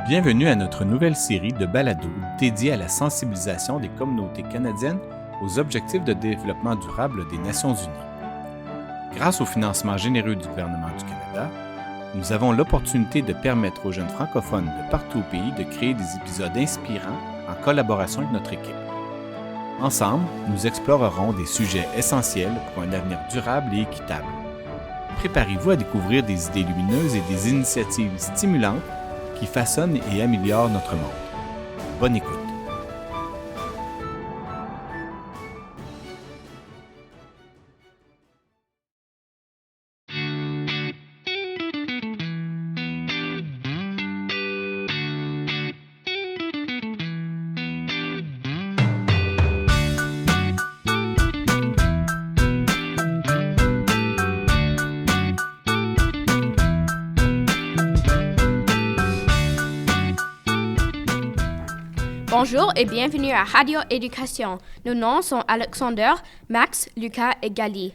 Bienvenue à notre nouvelle série de balados dédiée à la sensibilisation des communautés canadiennes aux objectifs de développement durable des Nations unies. Grâce au financement généreux du gouvernement du Canada, nous avons l'opportunité de permettre aux jeunes francophones de partout au pays de créer des épisodes inspirants en collaboration avec notre équipe. Ensemble, nous explorerons des sujets essentiels pour un avenir durable et équitable. Préparez-vous à découvrir des idées lumineuses et des initiatives stimulantes qui façonnent et améliorent notre monde. Bonne écoute. Bonjour et bienvenue à Radio Éducation. Nos noms sont Alexander, Max, Lucas et Gali.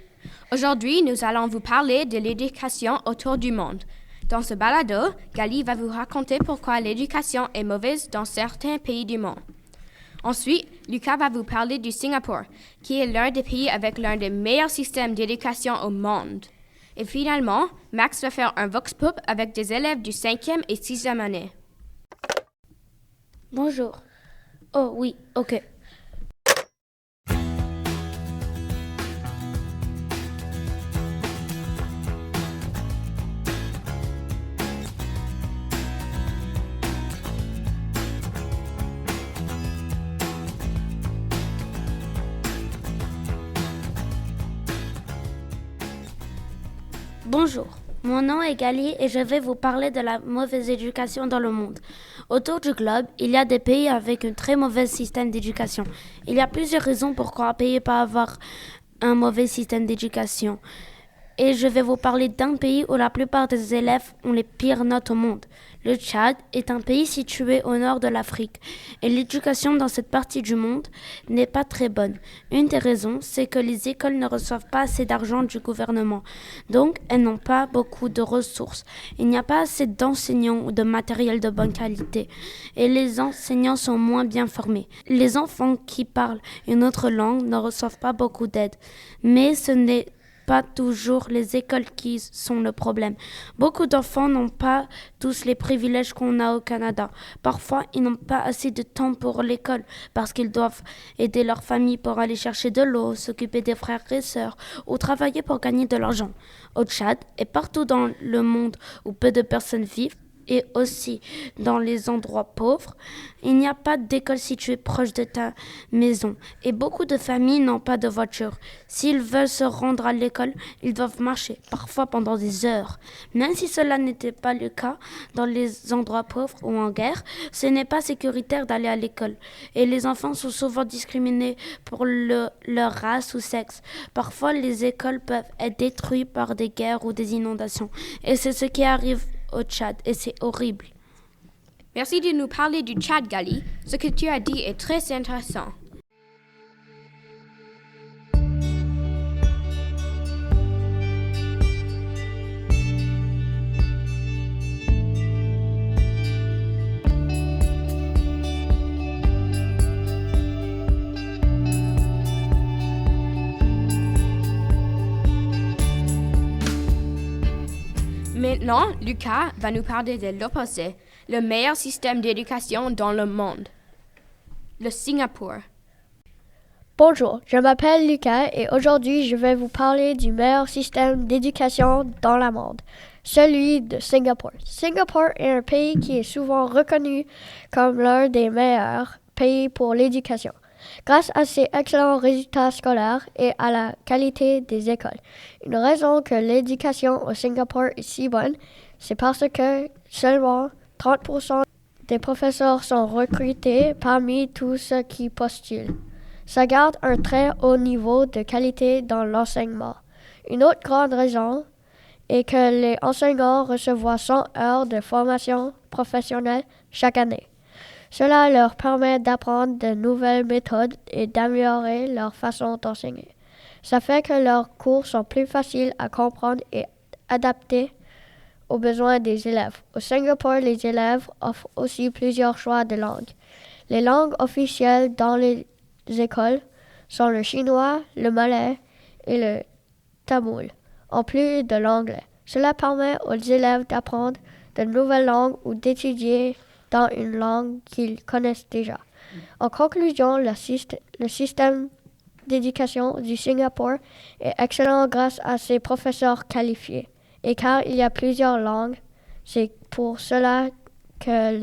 Aujourd'hui, nous allons vous parler de l'éducation autour du monde. Dans ce balado, Gali va vous raconter pourquoi l'éducation est mauvaise dans certains pays du monde. Ensuite, Lucas va vous parler du Singapour, qui est l'un des pays avec l'un des meilleurs systèmes d'éducation au monde. Et finalement, Max va faire un vox pop avec des élèves du 5e et 6e année. Bonjour. Oh oui, ok. Bonjour, mon nom est Gali et je vais vous parler de la mauvaise éducation dans le monde. Autour du globe, il y a des pays avec un très mauvais système d'éducation. Il y a plusieurs raisons pourquoi un pays peut avoir un mauvais système d'éducation. Et je vais vous parler d'un pays où la plupart des élèves ont les pires notes au monde. Le Tchad est un pays situé au nord de l'Afrique et l'éducation dans cette partie du monde n'est pas très bonne. Une des raisons, c'est que les écoles ne reçoivent pas assez d'argent du gouvernement, donc elles n'ont pas beaucoup de ressources. Il n'y a pas assez d'enseignants ou de matériel de bonne qualité et les enseignants sont moins bien formés. Les enfants qui parlent une autre langue ne reçoivent pas beaucoup d'aide, mais ce n'est pas toujours les écoles qui sont le problème. Beaucoup d'enfants n'ont pas tous les privilèges qu'on a au Canada. Parfois, ils n'ont pas assez de temps pour l'école parce qu'ils doivent aider leur famille pour aller chercher de l'eau, s'occuper des frères et sœurs ou travailler pour gagner de l'argent. Au Tchad et partout dans le monde où peu de personnes vivent, et aussi dans les endroits pauvres, il n'y a pas d'école située proche de ta maison et beaucoup de familles n'ont pas de voiture. S'ils veulent se rendre à l'école, ils doivent marcher, parfois pendant des heures. Même si cela n'était pas le cas dans les endroits pauvres ou en guerre, ce n'est pas sécuritaire d'aller à l'école et les enfants sont souvent discriminés pour leur race ou sexe. Parfois, les écoles peuvent être détruites par des guerres ou des inondations et c'est ce qui arrive au Tchad et c'est horrible. Merci de nous parler du Tchad, Gali. Ce que tu as dit est très intéressant. Maintenant, Lucas va nous parler de l'opposé, le meilleur système d'éducation dans le monde, le Singapour. Bonjour, je m'appelle Lucas et aujourd'hui je vais vous parler du meilleur système d'éducation dans le monde, celui de Singapour. Singapour est un pays qui est souvent reconnu comme l'un des meilleurs pays pour l'éducation, grâce à ses excellents résultats scolaires et à la qualité des écoles. Une raison que l'éducation au Singapour est si bonne, c'est parce que seulement 30% des professeurs sont recrutés parmi tous ceux qui postulent. Ça garde un très haut niveau de qualité dans l'enseignement. Une autre grande raison est que les enseignants reçoivent 100 heures de formation professionnelle chaque année. Cela leur permet d'apprendre de nouvelles méthodes et d'améliorer leur façon d'enseigner. Ça fait que leurs cours sont plus faciles à comprendre et adaptés aux besoins des élèves. Au Singapour, les élèves offrent aussi plusieurs choix de langues. Les langues officielles dans les écoles sont le chinois, le malais et le tamoul, en plus de l'anglais. Cela permet aux élèves d'apprendre de nouvelles langues ou d'étudier dans une langue qu'ils connaissent déjà. En conclusion, le système d'éducation du Singapour est excellent grâce à ses professeurs qualifiés. Et car il y a plusieurs langues, c'est pour cela que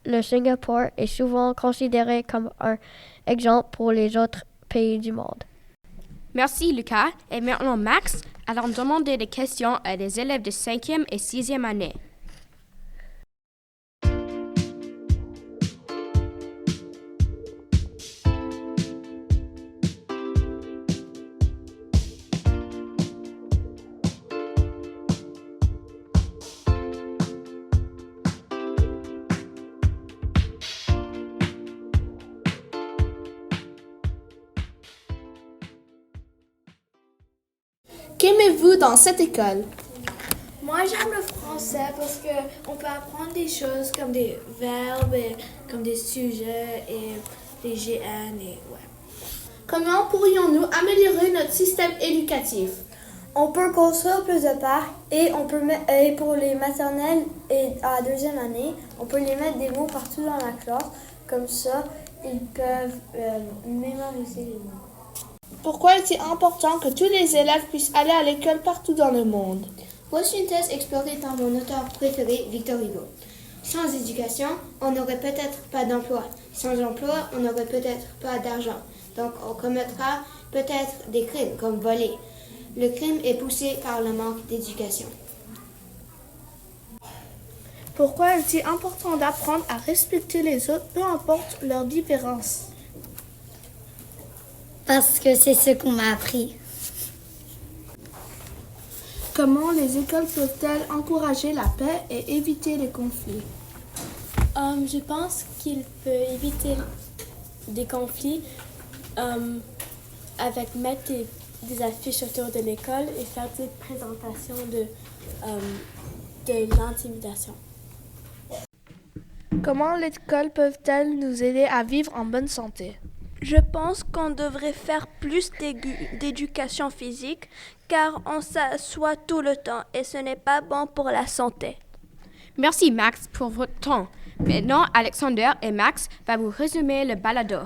le Singapour est souvent considéré comme un exemple pour les autres pays du monde. Merci Lucas. Et maintenant Max, allons demander des questions à des élèves de 5e et 6e année. Qu'aimez-vous dans cette école? Moi, j'aime le français parce qu'on peut apprendre des choses comme des verbes, et comme des sujets et des GN et ouais. Comment pourrions-nous améliorer notre système éducatif? On peut construire plus de parcs et pour les maternelles et à la 2e année, on peut les mettre des mots partout dans la classe. Comme ça, ils peuvent mémoriser les mots. Pourquoi est-il important que tous les élèves puissent aller à l'école partout dans le monde? Washington exploré par mon auteur préféré, Victor Hugo. Sans éducation, on n'aurait peut-être pas d'emploi. Sans emploi, on n'aurait peut-être pas d'argent. Donc on commettra peut-être des crimes comme voler. Le crime est poussé par le manque d'éducation. Pourquoi est-il important d'apprendre à respecter les autres, peu importe leurs différences? Parce que c'est ce qu'on m'a appris. Comment les écoles peuvent-elles encourager la paix et éviter les conflits? Je pense qu'il peut éviter des conflits avec mettre des affiches autour de l'école et faire des présentations de l'intimidation. Comment l'école peuvent-elles nous aider à vivre en bonne santé? Je pense qu'on devrait faire plus d'éducation physique car on s'assoit tout le temps et ce n'est pas bon pour la santé. Merci Max pour votre temps. Maintenant, Alexander et Max vont vous résumer le balado.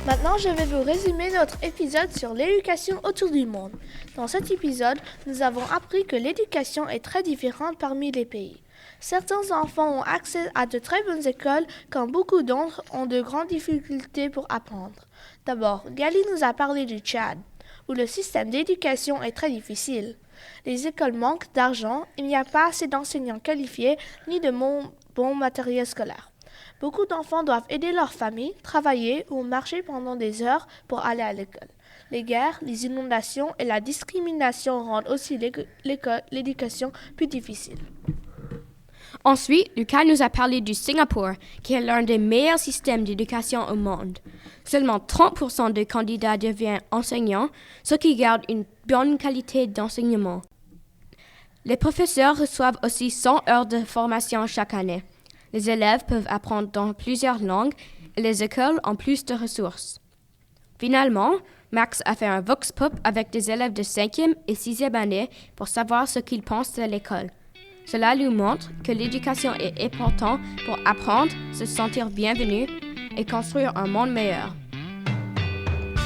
Maintenant, je vais vous résumer notre épisode sur l'éducation autour du monde. Dans cet épisode, nous avons appris que l'éducation est très différente parmi les pays. Certains enfants ont accès à de très bonnes écoles, quand beaucoup d'autres ont de grandes difficultés pour apprendre. D'abord, Gali nous a parlé du Tchad, où le système d'éducation est très difficile. Les écoles manquent d'argent, il n'y a pas assez d'enseignants qualifiés ni de bon matériel scolaire. Beaucoup d'enfants doivent aider leur famille, travailler ou marcher pendant des heures pour aller à l'école. Les guerres, les inondations et la discrimination rendent aussi l'éducation plus difficile. Ensuite, Lucas nous a parlé du Singapour, qui est l'un des meilleurs systèmes d'éducation au monde. Seulement 30% des candidats deviennent enseignants, ce qui garde une bonne qualité d'enseignement. Les professeurs reçoivent aussi 100 heures de formation chaque année. Les élèves peuvent apprendre dans plusieurs langues et les écoles ont plus de ressources. Finalement, Max a fait un vox pop avec des élèves de 5e et 6e année pour savoir ce qu'ils pensent de l'école. Cela lui montre que l'éducation est importante pour apprendre, se sentir bienvenu et construire un monde meilleur.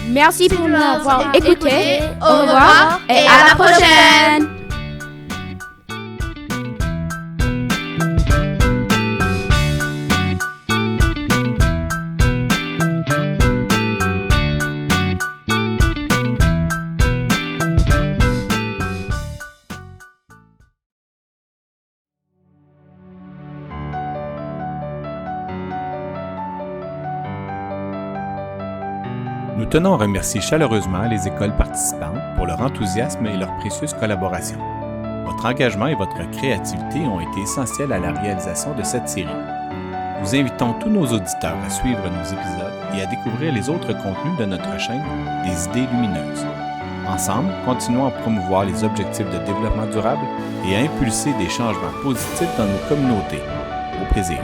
Merci pour nous avoir écoutés. Au revoir et à la prochaine! Nous tenons à remercier chaleureusement les écoles participantes pour leur enthousiasme et leur précieuse collaboration. Votre engagement et votre créativité ont été essentiels à la réalisation de cette série. Nous invitons tous nos auditeurs à suivre nos épisodes et à découvrir les autres contenus de notre chaîne des idées lumineuses. Ensemble, continuons à promouvoir les objectifs de développement durable et à impulser des changements positifs dans nos communautés. Au plaisir!